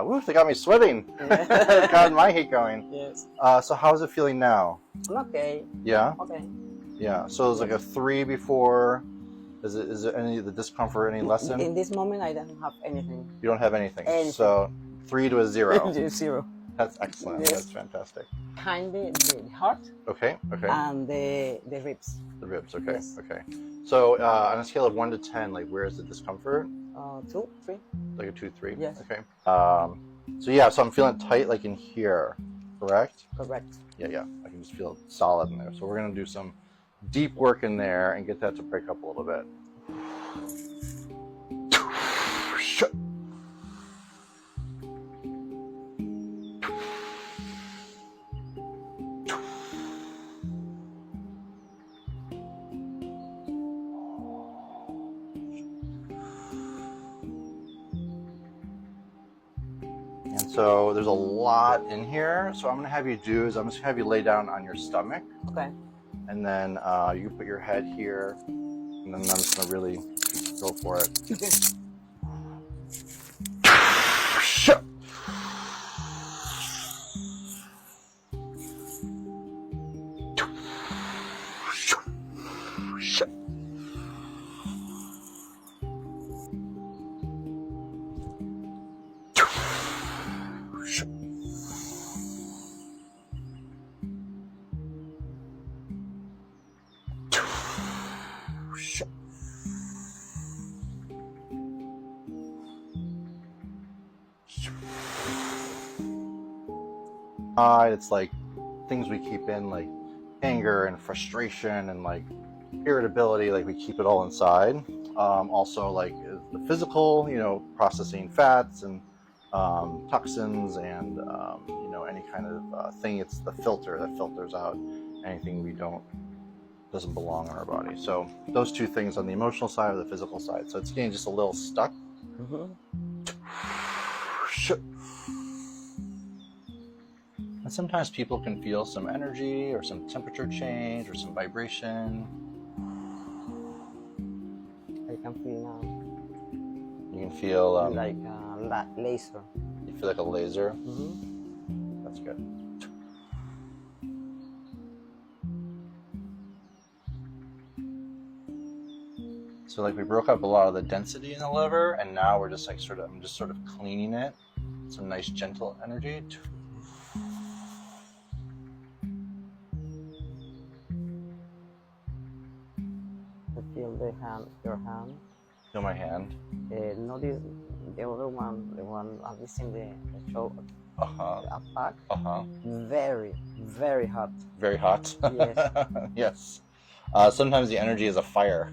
Woo, they got me sweating. Got my heat going. Yes. So how's it feeling now? Okay. Yeah? Okay. Yeah. So it was like a 3 before. Is there any of the discomfort any lessen? In this moment, I don't have anything. You don't have anything. Anything. So 3 to a 0. 0. That's excellent. Yes. That's fantastic. Behind the heart Okay. Okay. and the ribs. The ribs. Okay. Yes. Okay. So on a scale of 1 to 10, like where is the discomfort? 2, 3. Like a 2, 3. Yes. Okay. So yeah. So I'm feeling tight, like in here. Correct. Correct. Yeah. Yeah. I can just feel it solid in there. So we're gonna do some deep work in there and get that to break up a little bit. And so there's a lot in here. So I'm gonna have you do is I'm just gonna have you lay down on your stomach. Okay. And then you put your head here, and then I'm just gonna really go for it. It's like things we keep in, like anger and frustration and like irritability, like we keep it all inside. Also like the physical, you know, processing fats and toxins and you know, any kind of thing. It's the filter that filters out anything doesn't belong in our body. So those two things on the emotional side or the physical side. So it's getting just a little stuck. And sometimes people can feel some energy or some temperature change or some vibration. I can feel now. You can feel like a laser. You feel like a laser. That's good. So like we broke up a lot of the density in the liver, and now we're just like I'm just sort of cleaning it. Some nice gentle energy. Feel your hand. Feel my hand. Not the other one, the one at least in the shoulder. Back. Very, very hot. Very hot. Yes. Yes. Sometimes the energy is a fire.